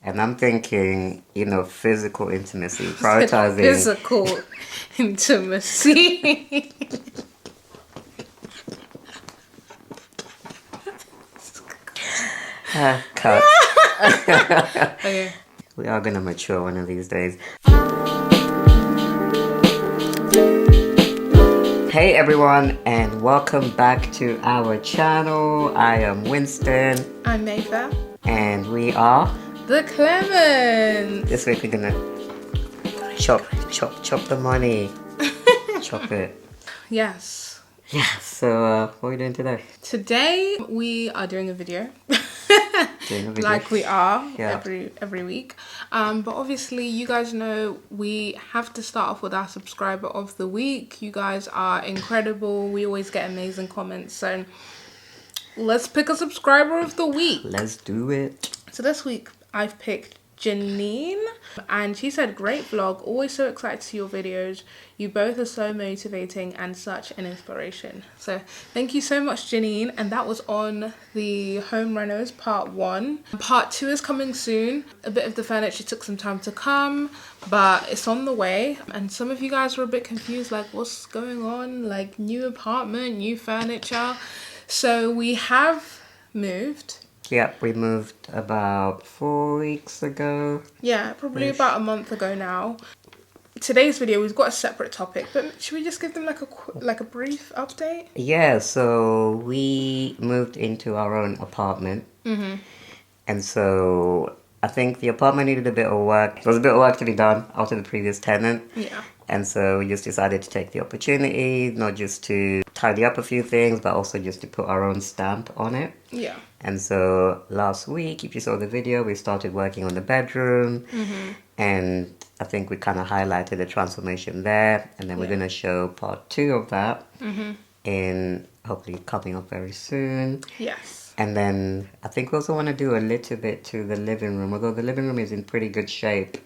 And I'm thinking, physical intimacy, prioritizing. Physical intimacy. Cut. Okay. We are going to mature one of these days. Hey everyone, and welcome back to our channel. I am Winston. I'm Mayfair. And we are the Clements. This week we're gonna chop the money. Chop it. Yes. Yeah, so what are we doing today? Today we are doing a video. Like we are every week. But obviously you guys know we have to start off with our subscriber of the week. You guys are incredible. We always get amazing comments. So let's pick a subscriber of the week. Let's do it. So this week I've picked Janine, and she said, "Great vlog, always so excited to see your videos. You both are so motivating and such an inspiration." So thank you so much, Janine. And that was on the home renos part 1. Part 2 is coming soon. A bit of the furniture took some time to come, but it's on the way. And some of you guys were a bit confused, like what's going on, like new apartment, new furniture. So we have moved. Yeah, we moved about 4 weeks ago. Yeah, probably about a month ago now. Today's video, we've got a separate topic, but should we just give them like a brief update? Yeah, so we moved into our own apartment. Mm-hmm. And so I think the apartment needed a bit of work. There was a bit of work to be done after the previous tenant. Yeah. And so we just decided to take the opportunity, not just to tidy up a few things, but also just to put our own stamp on it. Yeah. And so last week, if you saw the video, we started working on the bedroom. Mm-hmm. And I think we kind of highlighted the transformation there. And then we're going to show part 2 of that in hopefully coming up very soon. Yes. And then I think we also want to do a little bit to the living room, although the living room is in pretty good shape.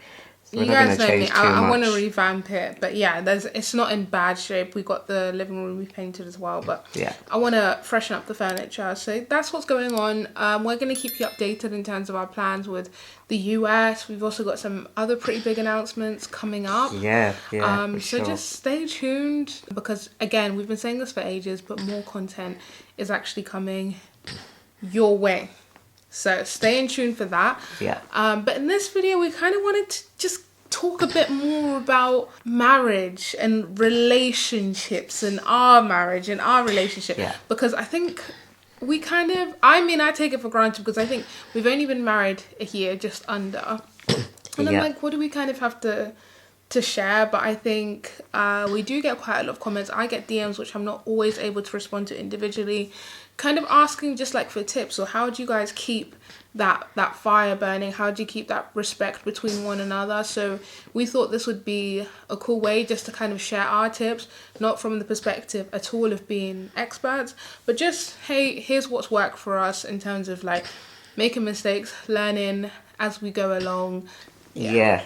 So you guys know me. I want to revamp it, but yeah, it's not in bad shape. We got the living room repainted as well, but yeah, I want to freshen up the furniture. So that's what's going on. We're going to keep you updated in terms of our plans with the US. We've also got some other pretty big announcements coming up. Yeah. So sure. just stay tuned, because again, we've been saying this for ages, but more content is actually coming your way. So stay in tune for that. Yeah. But in this video, we kind of wanted to just talk a bit more about marriage and relationships and our marriage and our relationship. Yeah. Because I think we I take it for granted, because I think we've only been married a year, just under. And I'm like, what do we kind of have to share? But I think we do get quite a lot of comments. I get DMs which I'm not always able to respond to individually, kind of asking just like for tips, or how do you guys keep that fire burning? How do you keep that respect between one another? So we thought this would be a cool way just to kind of share our tips, not from the perspective at all of being experts, but just, hey, here's what's worked for us in terms of like making mistakes, learning as we go along. Yeah,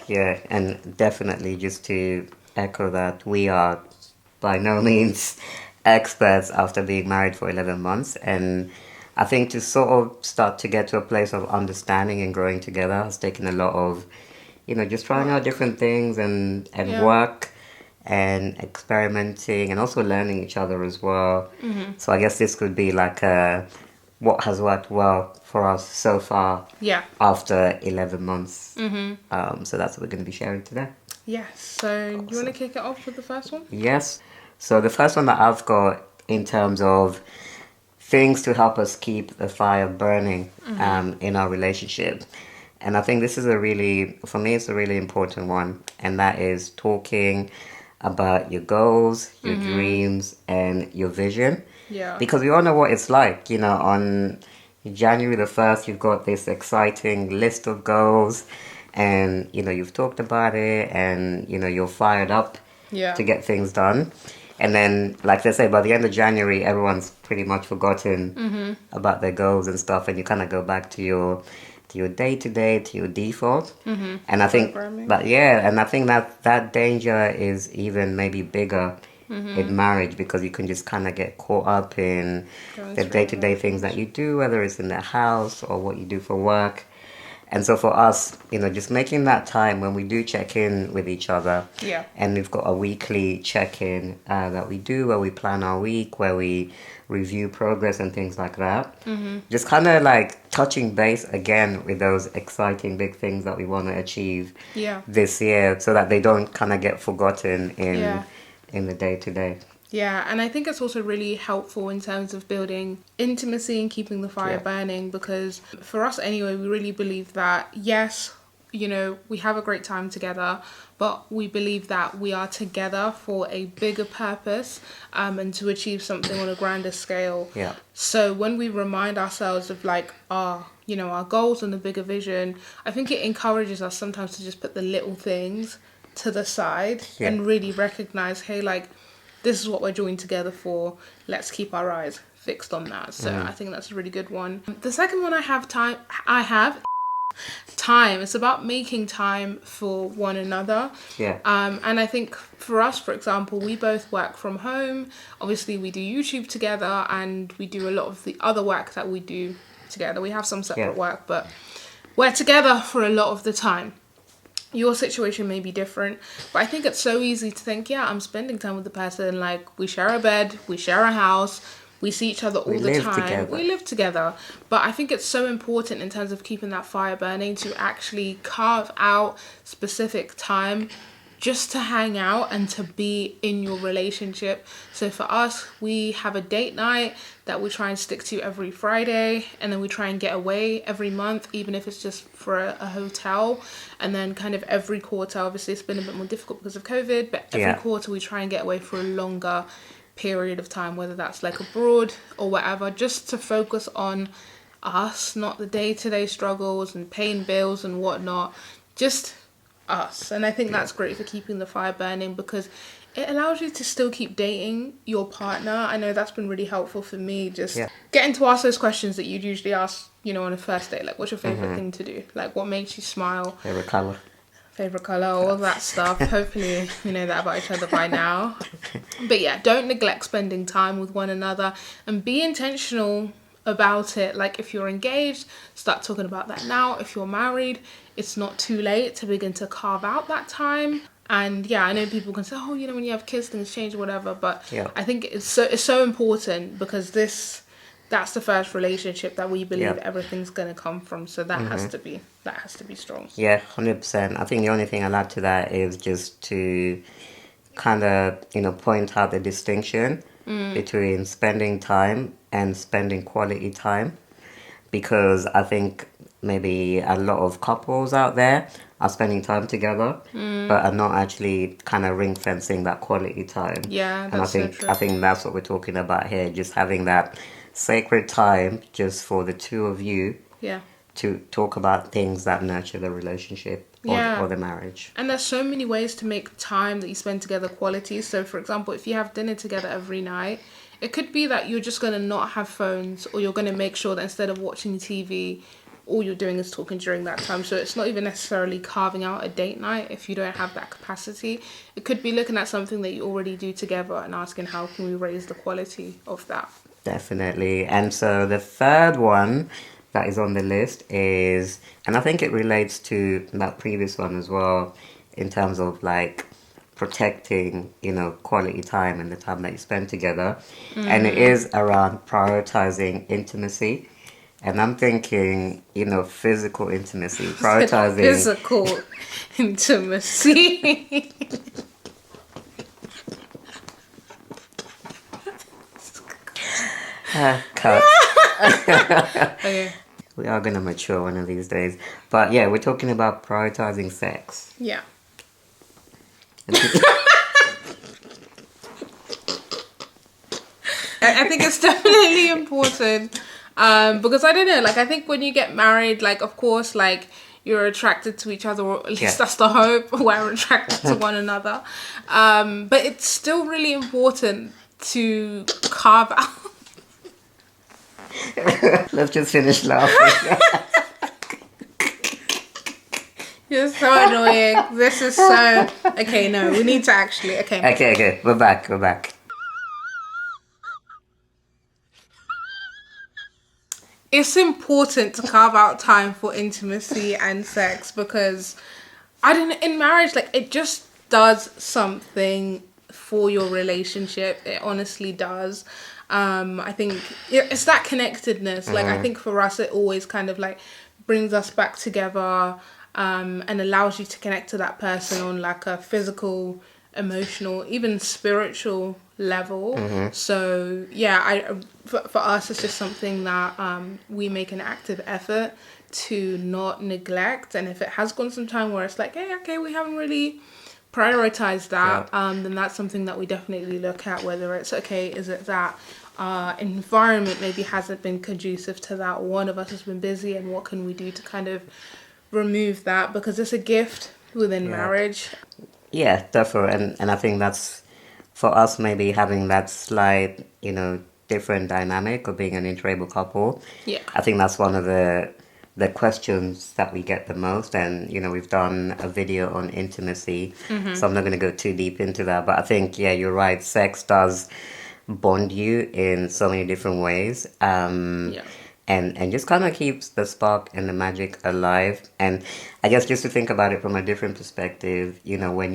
and definitely just to echo that, we are by no means experts after being married for 11 months. And I think to sort of start to get to a place of understanding and growing together has taken a lot of, just trying out different things and work and experimenting and also learning each other as well. Mm-hmm. So I guess this could be like what has worked well for us so far after 11 months. Mm-hmm. So that's what we're going to be sharing today. Yes. So awesome. You want to kick it off with the first one? Yes. So the first one that I've got in terms of things to help us keep the fire burning in our relationship. And I think this is for me, it's a really important one. And that is talking about your goals, your dreams, and your vision. Yeah. Because we all know what it's like, on January the 1st, you've got this exciting list of goals and, you've talked about it and, you're fired up to get things done. And then, like they say, by the end of January, everyone's pretty much forgotten about their goals and stuff. And you kind of go back to your day-to-day, to your default. Mm-hmm. And I think that danger is even maybe bigger in marriage, because you can just kind of get caught up in the day-to-day things that you do, whether it's in the house or what you do for work. And so for us, just making that time when we do check in with each other, Yeah. and we've got a weekly check-in that we do where we plan our week, where we review progress and things like that. Just kind of like touching base again with those exciting big things that we want to achieve Yeah. this year, so that they don't kind of get forgotten Yeah. in the day-to-day. Yeah, and I think it's also really helpful in terms of building intimacy and keeping the fire Yeah. burning, because for us anyway, we really believe that, yes, we have a great time together, but we believe that we are together for a bigger purpose, and to achieve something on a grander scale. Yeah. So when we remind ourselves of like our goals and the bigger vision, I think it encourages us sometimes to just put the little things to the side and really recognize, hey, like, this is what we're joined together for. Let's keep our eyes fixed on that. So I think that's a really good one. The second one I have time. It's about making time for one another. Yeah. And I think for us, for example, we both work from home. Obviously, we do YouTube together, and we do a lot of the other work that we do together. We have some separate work, but we're together for a lot of the time. Your situation may be different, but I think it's so easy to think, yeah, I'm spending time with the person. Like, we share a bed, we share a house, we see each other all the time. We live together. But I think it's so important in terms of keeping that fire burning to actually carve out specific time just to hang out and to be in your relationship. So for us, we have a date night that we try and stick to every Friday, and then we try and get away every month, even if it's just for a hotel. And then kind of every quarter, obviously it's been a bit more difficult because of COVID, but every quarter we try and get away for a longer period of time, whether that's like abroad or whatever, just to focus on us, not the day-to-day struggles and paying bills and whatnot, just us. And I think that's great for keeping the fire burning, because it allows you to still keep dating your partner. I know that's been really helpful for me, just getting to ask those questions that you'd usually ask, on a first date, like, what's your favorite thing to do, like, what makes you smile, Favorite color, all that stuff. Hopefully you know that about each other by now. But yeah, don't neglect spending time with one another, and be intentional about it. Like, if you're engaged, start talking about that now. If you're married, it's not too late to begin to carve out that time. And yeah, I know people can say, oh, when you have kids, things change or whatever, but I think it's so important, because that's the first relationship that we believe everything's going to come from. So that has to be strong. Yeah, 100%. I think the only thing I'll add to that is just to kind of, point out the distinction between spending time and spending quality time. Because I think maybe a lot of couples out there are spending time together, but are not actually kind of ring fencing that quality time. Yeah, and I think so true. I think that's what we're talking about here, just having that sacred time just for the two of you to talk about things that nurture the relationship or the marriage. And there's so many ways to make time that you spend together quality. So for example, if you have dinner together every night, it could be that you're just going to not have phones, or you're going to make sure that instead of watching TV, all you're doing is talking during that time. So it's not even necessarily carving out a date night if you don't have that capacity. It could be looking at something that you already do together and asking, how can we raise the quality of that? Definitely. And so the third one that is on the list is, and I think it relates to that previous one as well, in terms of like protecting, quality time and the time that you spend together. And it is around prioritizing intimacy. And I'm thinking, physical intimacy, prioritizing physical intimacy. Cut. Okay. We are going to mature one of these days. But yeah, we're talking about prioritizing sex. Yeah. I think it's definitely important, because I don't know, like, I think when you get married, like, of course, like, you're attracted to each other, or at least that's the hope. We're attracted to one another, but it's still really important to carve out. Let's just finish laughing. You're so annoying. This is so... Okay, no, we need to actually... Okay. We're back. it's important to carve out time for intimacy and sex, because I don't know, in marriage, like, it just does something for your relationship. It honestly does. I think it's that connectedness. Like, I think for us, it always kind of like brings us back together, and allows you to connect to that person on like a physical, emotional, even spiritual level. So yeah, for us, it's just something that we make an active effort to not neglect. And if it has gone some time where it's like, hey, okay, we haven't really prioritized that, then that's something that we definitely look at, whether it's okay, is it that environment maybe hasn't been conducive to that, one of us has been busy, and what can we do to kind of remove that, because it's a gift within marriage. Yeah, definitely. And I think that's, for us, maybe having that slight, different dynamic of being an interable couple. Yeah. I think that's one of the questions that we get the most. And, we've done a video on intimacy, so I'm not going to go too deep into that. But I think, yeah, you're right. Sex does bond you in so many different ways. And just kind of keeps the spark and the magic alive. And I guess just to think about it from a different perspective, when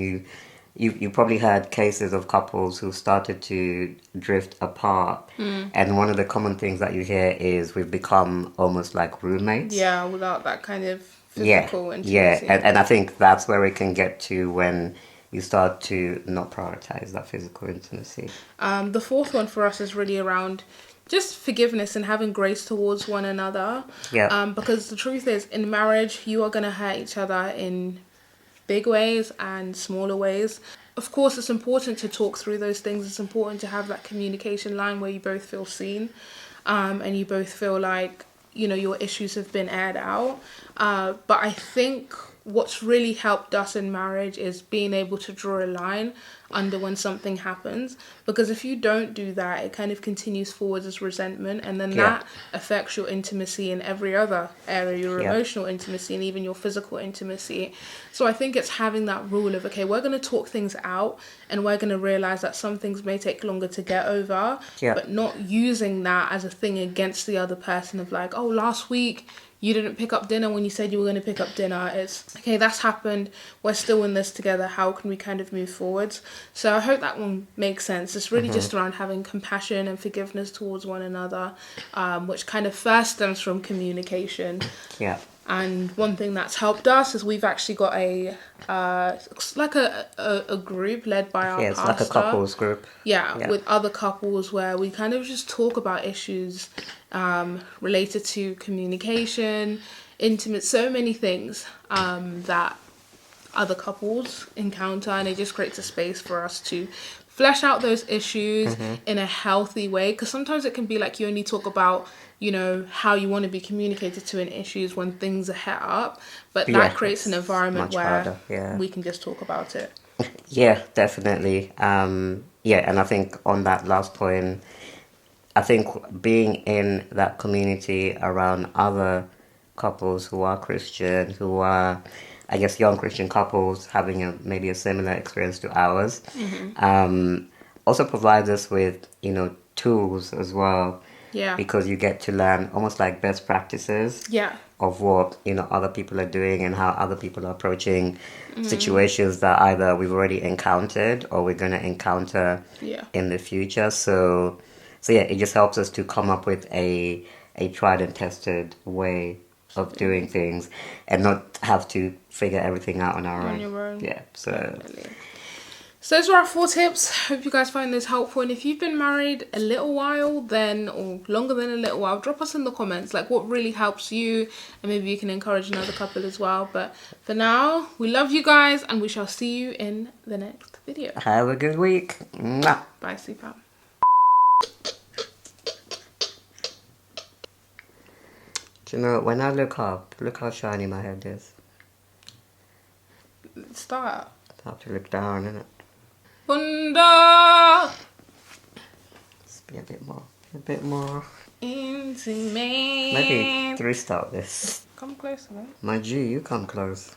you probably had cases of couples who started to drift apart, and one of the common things that you hear is we've become almost like roommates. Yeah, without that kind of physical intimacy. Yeah, and I think that's where it can get to when you start to not prioritize that physical intimacy. The fourth one for us is really around just forgiveness and having grace towards one another. Yeah. Because the truth is, in marriage, you are going to hurt each other in big ways and smaller ways. Of course, it's important to talk through those things. It's important to have that communication line where you both feel seen, and you both feel like, your issues have been aired out. But I think what's really helped us in marriage is being able to draw a line under when something happens, because if you don't do that, it kind of continues forward as resentment, and then that affects your intimacy in every other area, your emotional intimacy and even your physical intimacy. So I think it's having that rule of, okay, we're going to talk things out, and we're going to realize that some things may take longer to get over, but not using that as a thing against the other person of like, oh, last week you didn't pick up dinner when you said you were going to pick up dinner. It's, okay, that's happened. We're still in this together. How can we kind of move forwards? So I hope that one makes sense. It's really just around having compassion and forgiveness towards one another, which kind of first stems from communication. Yeah. And one thing that's helped us is we've actually got a group led by our pastor. It's like a couples group. Yeah, with other couples, where we kind of just talk about issues related to communication, intimate, so many things that other couples encounter, and it just creates a space for us to flesh out those issues in a healthy way, because sometimes it can be like you only talk about how you want to be communicated to in issues when things are het up, but that creates an environment where we can just talk about it. Yeah, definitely. And I think on that last point, I think being in that community around other couples who are Christian, who are, I guess, young Christian couples having maybe a similar experience to ours, also provides us with, tools as well. Yeah. Because you get to learn almost like best practices of what, other people are doing and how other people are approaching situations that either we've already encountered or we're going to encounter in the future. So it just helps us to come up with a tried and tested way of doing things and not have to figure everything out on our own. On your own. Yeah. So those are our 4 tips. Hope you guys find those helpful. And if you've been married a little while, or longer than a little while, drop us in the comments like what really helps you, and maybe you can encourage another couple as well. But for now, we love you guys, and we shall see you in the next video. Have a good week. Mwah. Bye, sweetheart. Do you know, when I look up, look how shiny my head is. Start. I have to look down, innit? Bunda. Just be a bit more. Intimate. Maybe 3-star this. Come closer, man. My G, you come close.